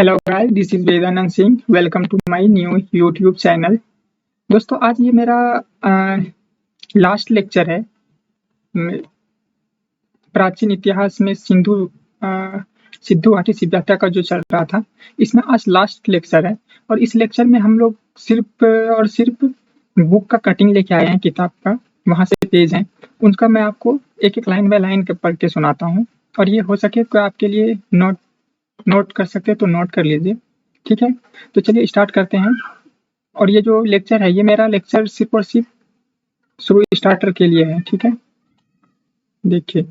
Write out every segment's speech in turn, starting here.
Hello guys, this is Vedanand Singh. Welcome to my new YouTube channel. दोस्तों, आज ये मेरा लास्ट लेक्चर है। प्राचीन इतिहास में सिंधु घाटी सभ्यता का जो चल रहा था, इसमें आज लास्ट लेक्चर है। और इस लेक्चर में हम लोग सिर्फ और सिर्फ बुक का कटिंग लेके आए हैं, किताब का वहाँ से पेज हैं, उनका मैं आपको एक एक लाइन बाय लाइन पढ़ के सुनाता हूँ। और ये हो सके तो आपके लिए नोट कर सकते हैं तो नोट कर लीजिए, ठीक है। तो चलिए स्टार्ट करते हैं। और ये जो लेक्चर है, ये मेरा लेक्चर सिर्फ और सिर्फ शुरू स्टार्टर के लिए है, ठीक है। देखिए,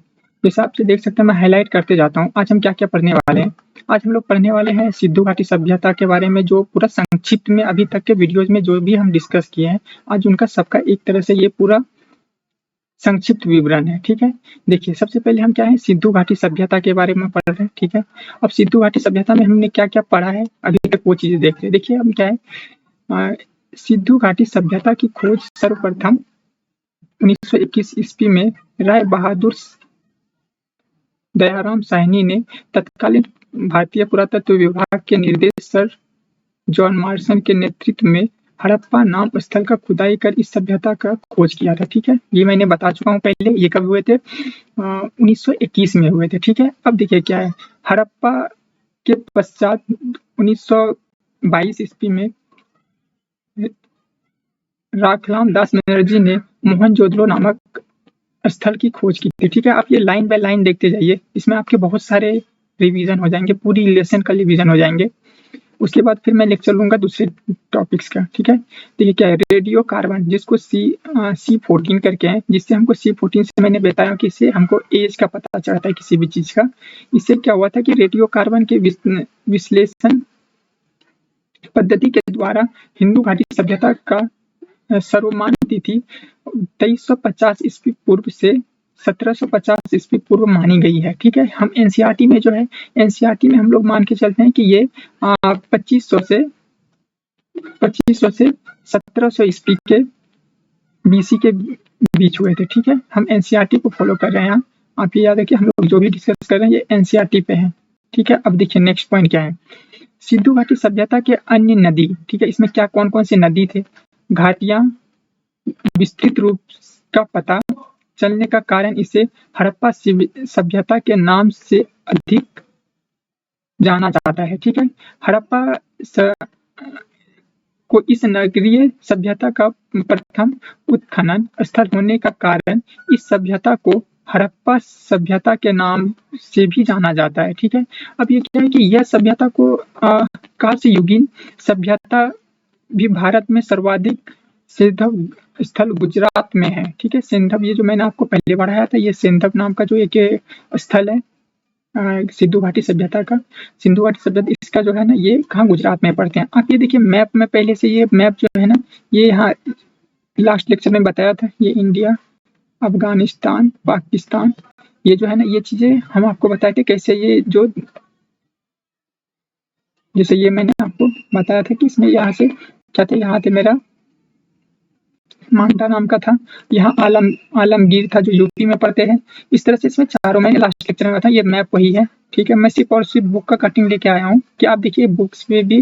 जैसे आप देख सकते हैं, मैं हाईलाइट करते जाता हूँ। आज हम क्या क्या पढ़ने वाले हैं। आज हम लोग पढ़ने वाले हैं सिंधु घाटी सभ्यता के बारे में, जो पूरा संक्षिप्त में अभी तक के वीडियोज में जो भी हम डिस्कस किए हैं, आज उनका सबका एक तरह से ये पूरा संक्षिप्त विवरण है, ठीक है। देखिए, सबसे पहले हम क्या है, सिंधु घाटी सभ्यता के बारे में पढ़ रहे हैं, ठीक है। अब सिंधु घाटी सभ्यता में हमने क्या क्या पढ़ा है अभी तक, वो चीजें देख रहे हैं। देखिए, हम क्या है, सिंधु घाटी सभ्यता की खोज सर्वप्रथम 1921 ईस्वी में राय बहादुर दयाराम साहनी ने तत्कालीन भारतीय पुरातत्व विभाग के निर्देश सर जॉन मार्सन के नेतृत्व में हड़प्पा नाम स्थल का खुदाई कर इस सभ्यता का खोज किया था, ठीक है। ये मैंने बता चुका हूँ पहले। ये कब हुए थे? 1921 में हुए थे, ठीक है। अब देखिए क्या है, हड़प्पा के पश्चात 1922 ईस्वी में राखलाम दास बनर्जी ने मोहनजोदड़ो नामक स्थल की खोज की थी, ठीक है। आप ये लाइन बाय लाइन देखते जाइए, इसमें आपके बहुत सारे रिवीजन हो जाएंगे, पूरी लेसन का रिवीजन हो जाएंगे। उसके बाद फिर मैं लेक्चर लूंगा दूसरे टॉपिक्स का, ठीक है। देखिए क्या है, रेडियो कार्बन, जिसको C14 करके है, जिससे हमको C14 से मैंने बताया कि इससे हमको एज का पता चलता है किसी भी चीज का। इससे क्या हुआ था कि रेडियो कार्बन के विश्लेषण पद्धति के द्वारा हिंदू घाटी सभ्यता का सर्वमान्य तिथि 2350 ईस्वी पूर्व से 1750 ईस्वी पूर्व मानी गई है, ठीक है। हम एनसीईआरटी में जो है, एनसीईआरटी में हम लोग मान के चलते हैं कि ये 2500 से 1700 ईस्वी के बीसी के बीच हुए थे, ठीक है। हम एनसीईआरटी को फॉलो कर रहे हैं। आप ये याद रखिए, हम लोग जो भी डिस्कस कर रहे हैं ये एनसीईआरटी पे है, ठीक है। अब देखिए नेक्स्ट पॉइंट क्या है, सिंधु घाटी सभ्यता के अन्य नदी, ठीक है। इसमें क्या कौन कौन से नदी थे, घाटियां, विस्तृत रूप का पता चलने का कारण इसे हड़प्पा सभ्यता के नाम से अधिक जाना जाता है, ठीक है। हड़प्पा को इस नगरीय सभ्यता का प्रथम उत्खनन स्थल होने का कारण इस सभ्यता को हड़प्पा सभ्यता के नाम से भी जाना जाता है, ठीक है। अब ये क्या है कि यह सभ्यता को कांस्ययुगीन सभ्यता भी भारत में सर्वाधिक सिंधव स्थल गुजरात में है, ठीक है। सिंधव, ये जो मैंने आपको पहले पढ़ाया था, ये सिंधव नाम का जो एक स्थल है सिंधु घाटी सभ्यता का। सिंधु घाटी सभ्यता इसका जो है ना, ये कहाँ गुजरात में पड़ते हैं। आप ये देखिए मैप में, पहले से ये मैप जो है ना, ये यहाँ लास्ट लेक्चर में बताया था, ये इंडिया, अफगानिस्तान, पाकिस्तान, ये जो है ना, ये चीजें हम आपको बताए थे कैसे ये जो, जैसे ये मैंने आपको बताया था कि इसमें यहाँ से क्या थे, यहाँ थे मेरा मांडा नाम का था, यहाँ आलमगीर था जो यूपी में पड़ते हैं। इस तरह से इसमें चारों, मैंने लास्ट लेक्चर में बताया, ये मैप वही है, ठीक है। मैं सिर्फ और सिर्फ बुक का कटिंग लेके आया हूँ कि आप देखिए बुक्स में भी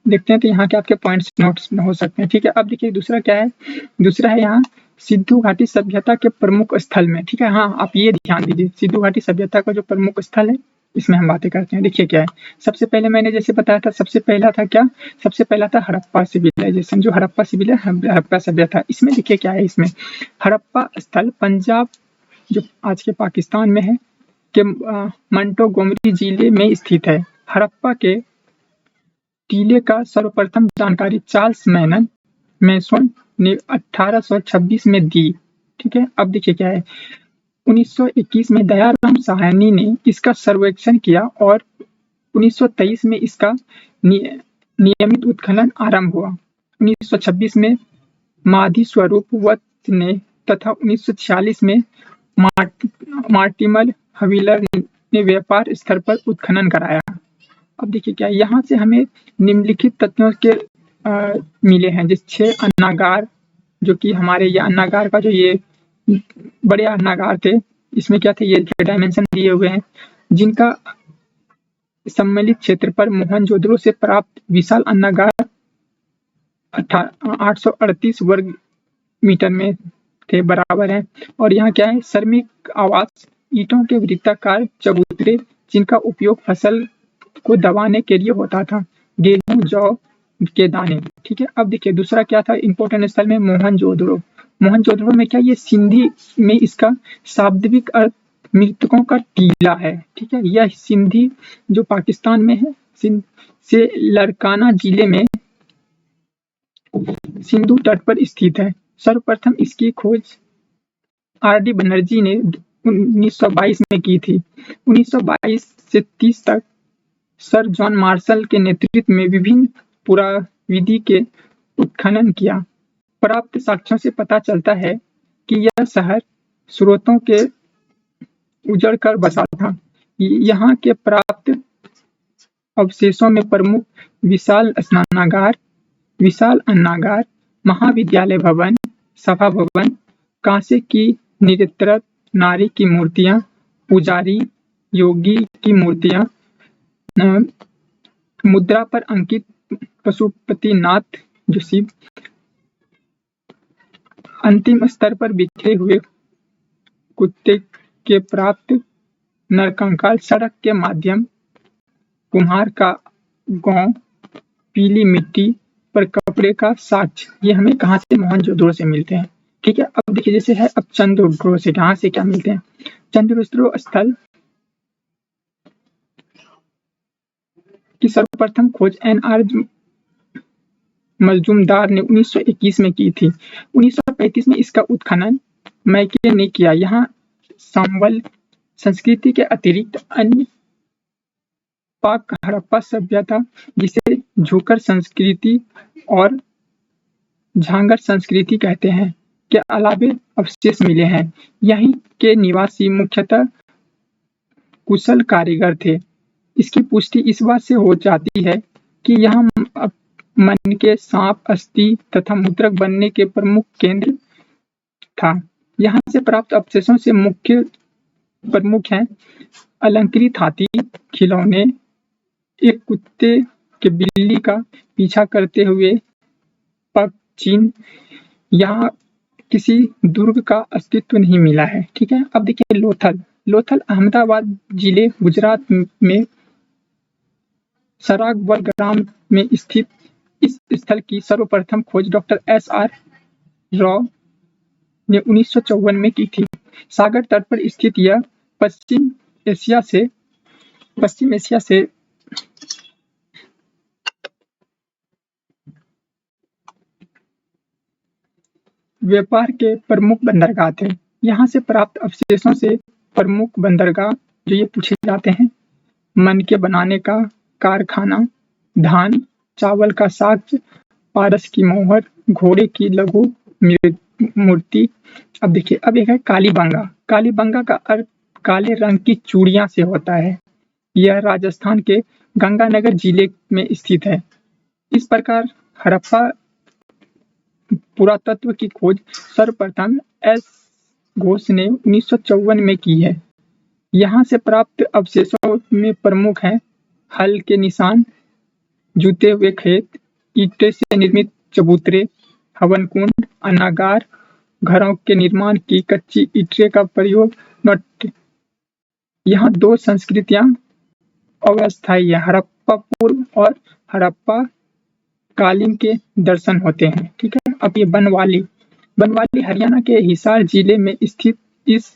देखते हैं तो यहाँ के आपके पॉइंट्स नोट्स हो सकते हैं, ठीक है। अब देखिए दूसरा क्या है, दूसरा है यहाँ सिंधु घाटी सभ्यता के प्रमुख स्थल में, ठीक है। हाँ, आप ये ध्यान दीजिए, सिंधु घाटी सभ्यता का जो प्रमुख स्थल है, इसमें हम बातें करते हैं। देखिए क्या है, सबसे पहले मैंने जैसे बताया था, सबसे पहला था क्या, सबसे पहला था हड़प्पा सिविलाइजेशन, जो हड़प्पा हड़प्पा सभ्यता। इसमें देखिए क्या है, इसमें हड़प्पा स्थल पंजाब, जो आज के पाकिस्तान में है, के मंटोगोमरी जिले में स्थित है। हड़प्पा के टीले का सर्वप्रथम जानकारी चार्ल्स मैसन ने 1826 में दी, ठीक है। अब देखिए क्या है, 1921 में दयाराम साहनी ने इसका सर्वेक्षण किया और 1923 में इसका नियमित उत्खनन आरंभ हुआ। 1926 में माधी स्वरूप वत्स ने तथा 1946 में मार्टिमल हविलर ने व्यापार स्तर पर उत्खनन कराया। अब देखिए क्या, यहाँ से हमें निम्नलिखित तथ्यों के मिले हैं, जिस 6 अन्नागार, जो कि हमारे ये अन्नागार का जो ये बड़े अन्नागार थे, इसमें क्या थे, ये डायमेंशन दिए हुए हैं, जिनका सम्मिलित क्षेत्र पर मोहनजोदड़ो से प्राप्त विशाल अन्नागार 838 वर्ग मीटर में थे बराबर है। और यहाँ क्या है, श्रमिक आवास ईंटों के वृत्ताकार चबूतरे जिनका उपयोग फसल को दबाने के लिए होता था, गेहूं जौ के दाने। ठीक है, अब देखिए दूसरा क्या था इंपॉर्टेंट स्थल में मोहनजोदड़ो। मोहनजोदड़ो में क्या, ये सिंधी में इसका शाब्दिक अर्थ मृतकों का टीला है। ठीक है, यह सिंधी जो पाकिस्तान में है, सिंध से लरकाना जिले में सिंधु तट पर स्थित है। सर्वप्रथम इसकी खोज आर.डी. बनर्जी ने 1922 में की थी। 1922 से 30 तक सर जॉन मार्शल के नेतृत्व में विभिन्न पुराविधि के उत्खनन किया। प्राप्त साक्ष्यों से पता चलता है कि यह शहर स्रोतों के उजड़ कर बसा था। यहाँ के प्राप्त अवशेषों में प्रमुख विशाल स्नानागार, विशाल अन्नागार, महाविद्यालय भवन, सभा भवन, कांसे की नृत्य नारी की मूर्तियां, पुजारी योगी की मूर्तियां, मुद्रा पर अंकित पशुपतिनाथ जो शिव, अंतिम स्तर पर बिखरे हुए कुत्ते के प्राप्त नरकंकाल, सड़क के माध्यम कुम्हार का गांव, पीली मिट्टी पर कपड़े का साक्ष्य, ये हमें कहाँ से, मोहनजोदड़ो से मिलते हैं। ठीक है, अब देखिए जैसे है, अब चंद्रद्रोह से कहाँ से क्या मिलते हैं। चंद्रद्रोह स्थल की सर्वप्रथम खोज एन.आर. मजूमदार ने 1921 में की थी। 1935 में इसका उत्खनन मैके ने किया। यहाँ संबल संस्कृति के अतिरिक्त अन्य पाक हड़प्पा सभ्यता, जिसे झोकर संस्कृति और झांगर संस्कृति कहते हैं, के अलावे अवशेष मिले हैं। यहीं के निवासी मुख्यतः कुशल कारीगर थे। इसकी पुष्टि इस बात से हो जाती है कि यहाँ मन के सांप, अस्थि तथा मुद्रक बनने के प्रमुख केंद्र था। यहाँ से प्राप्त अवशेषों से मुख्य प्रमुख हैं अलंकृत हाथी, खिलौने, एक कुत्ते के बिल्ली का पीछा करते हुए पग चिन्ह। यहाँ किसी दुर्ग का अस्तित्व नहीं मिला है। ठीक है, अब देखिए लोथल। लोथल अहमदाबाद जिले गुजरात में सरागवल ग्राम में स्थित इस स्थल की सर्वप्रथम खोज डॉक्टर एस.आर. राव ने 1954 में की थी। सागर तट पर स्थित यह पश्चिम एशिया से व्यापार के प्रमुख बंदरगाह थे। यहाँ से प्राप्त अवशेषों से प्रमुख बंदरगाह जो ये पूछे जाते हैं, मन के बनाने का कारखाना, धान चावल का साक्ष्य, पारस की मोहर, घोड़े की लघु मूर्ति। अब देखिए, अब एक है कालीबंगा। कालीबंगा का अर्थ काले रंग की चूड़ियां से होता है। यह राजस्थान के गंगानगर जिले में स्थित है। इस प्रकार हड़प्पा पुरातत्व की खोज सर्वप्रथम एस. घोष ने 1954 में की है। यहाँ से प्राप्त अवशेषों में प्रमुख हैं हल के निशान, जूते हुए खेत, ईंटे से निर्मित चबूतरे, हवन कुंड, अन्नागार, घरों के निर्माण की कच्ची ईंटें का प्रयोग। यहाँ दो संस्कृतियां अस्थायी है, हड़प्पा पूर्व और हड़प्पा कालीन के दर्शन होते हैं। ठीक है, अब ये बनवाली हरियाणा के हिसार जिले में स्थित इस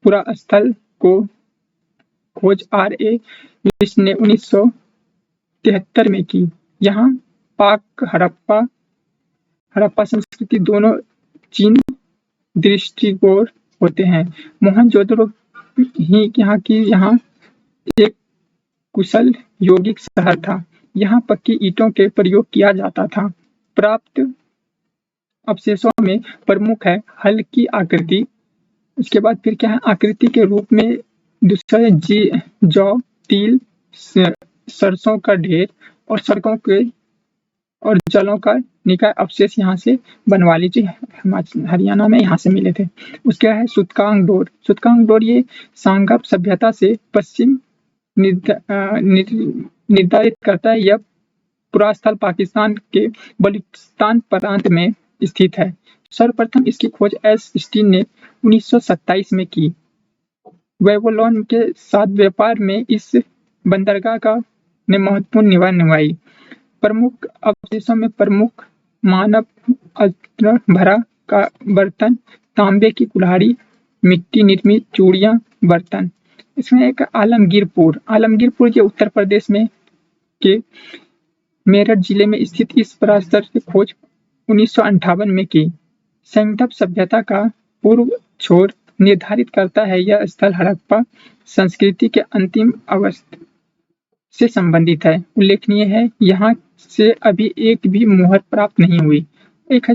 पुरास्थल को खोज आर.ए. विश ने 1973 में की। यहाँ पाक हड़प्पा संस्कृति दोनों चिन्ह दृष्टिगोचर होते हैं। मोहनजोदड़ो ही यहाँ एक कुशल यौगिक शहर था। यहाँ पक्की ईंटों के प्रयोग किया जाता था। प्राप्त अवशेषों में प्रमुख है हल की आकृति। उसके बाद फिर क्या है, आकृति के रूप में दूसरे जौ, तिल, सरसों का ढेर और सड़कों के और जलों का निकाय अवशेष यहाँ से बनवाली जी हरियाणा में यहाँ से मिले थे। उसके है सुतकांग डोर। सुतकांग डोर ये सांगप सभ्यता से पश्चिम निर्धारित करता है। यह पूरा स्थल पाकिस्तान के बलूचिस्तान प्रांत में स्थित है। सर्वप्रथम इसकी खोज एस स्टीन ने 1927 में की। बेबीलोन के साथ व्यापार में इस बंदरगाह का ने महत्वपूर्ण निभाई। प्रमुख अवशेषों में प्रमुख मानव अस्त्र भरा का बर्तन, तांबे की कुल्हाड़ी, मिट्टी निर्मित चूड़ियां, बर्तन। इसमें एक आलमगीरपुर ये उत्तर प्रदेश में के मेरठ जिले में स्थित इस परास्तर की खोज 1958 में की। संगम सभ्यता का पूर्व छोर निर्धारित करता है। यह स्थल हड़प्पा संस्कृति के अंतिम अवस्था से संबंधित है। उल्लेखनीय है यहाँ से अभी एक भी मुहर प्राप्त नहीं हुई। एक है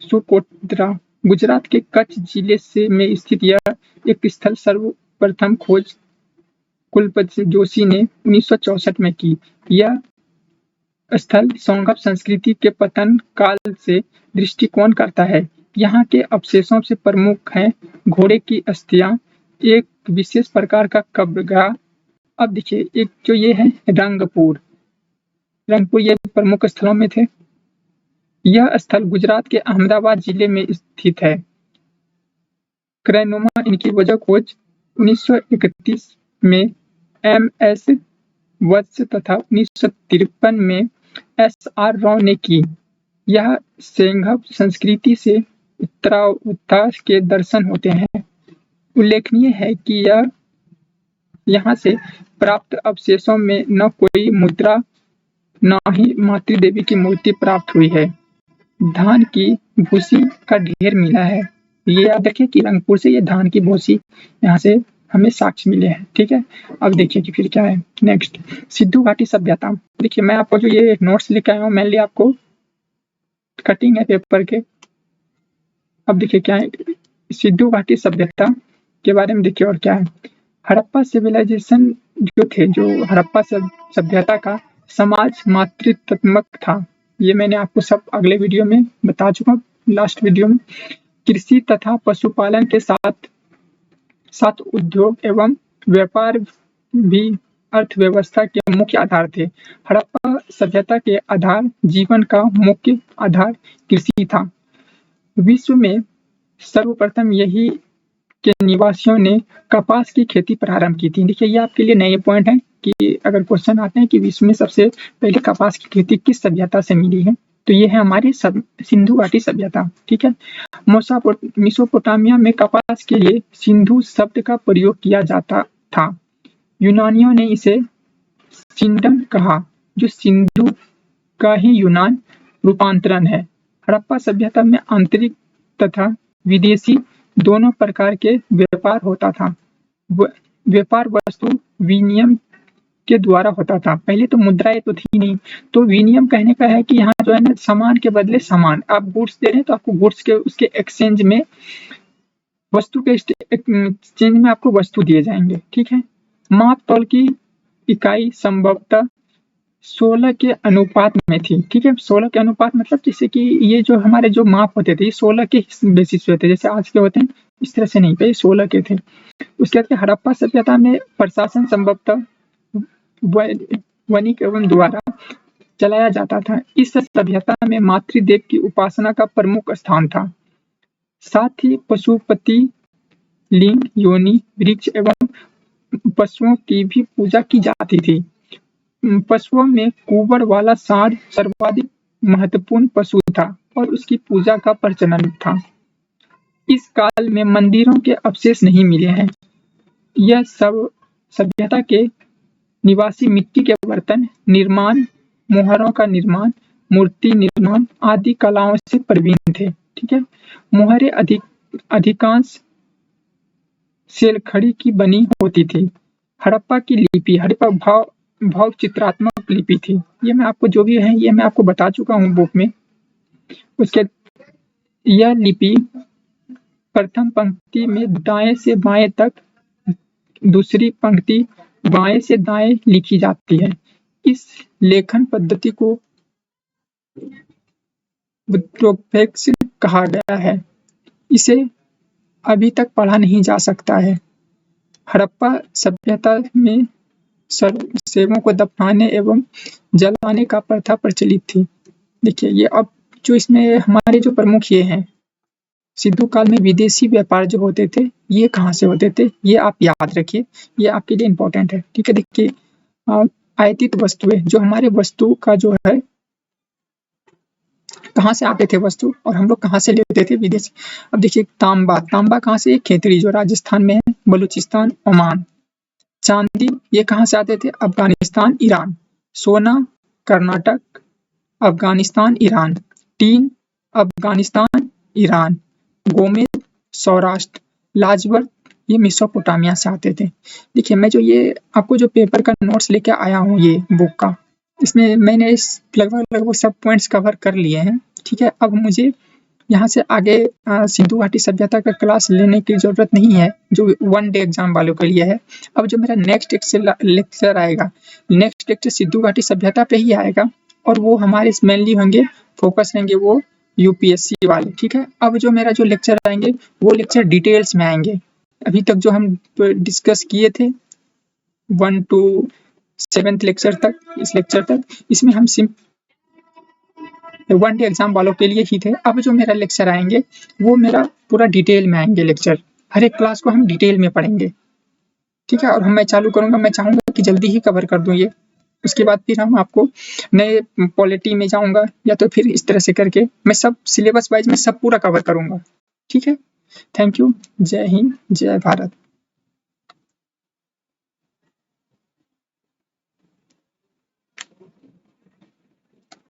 सुकोत्रा, गुजरात के कच्छ जिले से में स्थित यह एक स्थल सर्वप्रथम खोज कुलपति जोशी ने 1964 में की। यह स्थल संगम संस्कृति के पतन काल से दृष्टिकोण करता है। यहाँ के अवशेषों से प्रमुख हैं घोड़े की अस्थियां, एक विशेष प्रकार का कब्रगाह। अब देखिए एक जो ये है रंगपुर ये प्रमुख स्थलों में थे। यह स्थल गुजरात के अहमदाबाद जिले में स्थित है। क्रैनोमा इनकी वजह खोज 1931 में एम.एस. वत्स तथा 1953 में एस.आर. राव ने की। यह सेंघब संस्कृति से उत्तरावतार के दर्शन होते हैं। उल्लेखनीय है कि यहाँ से प्राप्त अवशेषों में न कोई मुद्रा न ही मातृ देवी की मूर्ति प्राप्त हुई है। धान की भूसी का ढेर मिला है। ये याद रखिए कि रंगपुर से ये धान की भूसी यहाँ से हमें साक्ष्य मिले हैं। ठीक है, अब देखिए कि फिर क्या है नेक्स्ट। सिंधु घाटी सभ्यता। देखिए मैं आपको जो ये नोट्स लेके आया हूँ मेनली आपको कटिंग है पेपर के। अब देखिए क्या है सिंधु घाटी सभ्यता के बारे में। देखिए और क्या है, हड़प्पा सिविलाइजेशन जो हड़प्पा सभ्यता का समाज मातृत्वत्मक था। ये मैंने आपको सब अगले वीडियो में बता चुका हूँ, लास्ट वीडियो में। कृषि तथा पशुपालन के साथ साथ उद्योग एवं व्यापार भी अर्थव्यवस्था के मुख्य आधार थे। हड़प्पा सभ्यता के आधार जीवन का मुख्य आधार कृषि था। विश्व में सर्वप्रथम यही के निवासियों ने कपास की खेती प्रारंभ की थी। देखिए ये आपके लिए नए पॉइंट है कि अगर क्वेश्चन आते हैं कि विश्व में सबसे पहले कपास की खेती किस सभ्यता से मिली है, तो ये है हमारी सिंधु घाटी सभ्यता। ठीक है, मेसोपोटामिया में कपास के लिए सिंधु शब्द का प्रयोग किया जाता था। यूनानियों ने इसे सिंडन कहा, जो सिंधु का ही यूनान रूपांतरण है। हड़प्पा सभ्यता में आंतरिक तथा विदेशी दोनों प्रकार के व्यापार होता था। व्यापार वस्तु विनिमय के द्वारा होता था। पहले तो मुद्राएं तो थी नहीं, तो विनिमय कहने का है कि यहाँ जो है ना सामान के बदले सामान, आप गुड्स दे रहे हैं तो आपको गुड्स के उसके एक्सचेंज में वस्तु के एक्सचेंज में आपको वस्तु दिए जाएंगे। ठीक है, माप तौल की इकाई संभवतः 16 के अनुपात में थी। ठीक है, 16 के अनुपात मतलब जैसे कि ये जो हमारे जो माप होते थे ये 16 के बेसिस पे होते, जैसे आज के होते हैं इस तरह से नहीं पे, 16 के थे। उसके बाद हड़प्पा सभ्यता में प्रशासन संभवतः वणिक एवं द्वारा चलाया जाता था। इस सभ्यता में मातृदेव की उपासना का प्रमुख स्थान था। साथ ही पशुपति, लिंग, योनि, वृक्ष एवं पशुओं की भी पूजा की जाती थी। पशुओं में कुंवर वाला सांड सर्वाधिक महत्वपूर्ण पशु था और उसकी पूजा का प्रचलन था। इस काल में मंदिरों के अवशेष नहीं मिले हैं। यह सब सभ्यता के निवासी मिट्टी के बर्तन निर्माण, मोहरों का निर्माण, मूर्ति निर्माण आदि कलाओं से प्रवीण थे। ठीक है, मोहरें अधिकांश सेलखड़ी की बनी होती थी। हड़प्पा की लिपि हड़प्पा भाव चित्रात्मक लिपि थी। ये मैं आपको जो भी है ये मैं आपको बता चुका हूँ बुक में। उसके यह लिपि प्रथम पंक्ति में दाएं से बाएं तक, दूसरी पंक्ति बाएं से दाएं लिखी जाती है। इस लेखन पद्धति को विट्रोफेक्स कहा गया है। इसे अभी तक पढ़ा नहीं जा सकता है। हड़प्पा सभ्यता में शवों को दफनाने एवं जलाने का प्रथा प्रचलित थी। देखिए ये अब जो इसमें हमारे जो प्रमुख ये हैं, सिंधु काल में विदेशी व्यापार जो होते थे ये कहाँ से होते थे, ये आप याद रखिए, ये आपके लिए इम्पोर्टेंट है। ठीक है, देखिए आयातित वस्तुएं, जो हमारे वस्तु का जो है कहाँ से आते थे वस्तु और हम लोग कहाँ से लेते थे, विदेशी। अब देखिए तांबा, तांबा कहाँ से, खेतड़ी जो राजस्थान में है, बलूचिस्तान, ओमान। चांदी ये कहाँ से आते थे, अफगानिस्तान, ईरान। सोना कर्नाटक, अफगानिस्तान, ईरान। टीन अफगानिस्तान, ईरान। गोमेद सौराष्ट्र। लाजवर्क ये मेसोपोटामिया से आते थे। देखिए मैं जो ये आपको जो पेपर का नोट्स लेके आया हूँ ये बुक का, इसमें मैंने इस लगभग सब पॉइंट्स कवर कर लिए हैं। ठीक है, अब मुझे यहाँ से आगे सिंधु घाटी सभ्यता का क्लास लेने की जरूरत नहीं है, जो 1 डे एग्जाम वालों के लिए है। अब जो मेरा नेक्स्ट लेक्चर आएगा, नेक्स्ट लेक्चर सिंधु घाटी सभ्यता पे ही आएगा और वो हमारे मेनली होंगे, फोकस रहेंगे वो यूपीएससी वाले। ठीक है, अब जो मेरा जो लेक्चर आएंगे वो लेक्चर डिटेल्स में आएंगे। अभी तक जो हम डिस्कस किए थे 1 to 7th लेक्चर तक, इस लेक्चर तक, इसमें हम 1 डे एग्जाम वालों के लिए ही थे। अब जो मेरा लेक्चर आएंगे वो मेरा पूरा डिटेल में आएंगे लेक्चर, हर एक क्लास को हम डिटेल में पढ़ेंगे। ठीक है, और मैं चालू करूंगा, मैं चाहूंगा कि जल्दी ही कवर कर दूं ये। उसके बाद फिर हम आपको नए पॉलिटी में जाऊंगा, या तो फिर इस तरह से करके मैं सब सिलेबस वाइज में सब पूरा कवर करूंगा। ठीक है, थैंक यू, जय हिंद, जय भारत।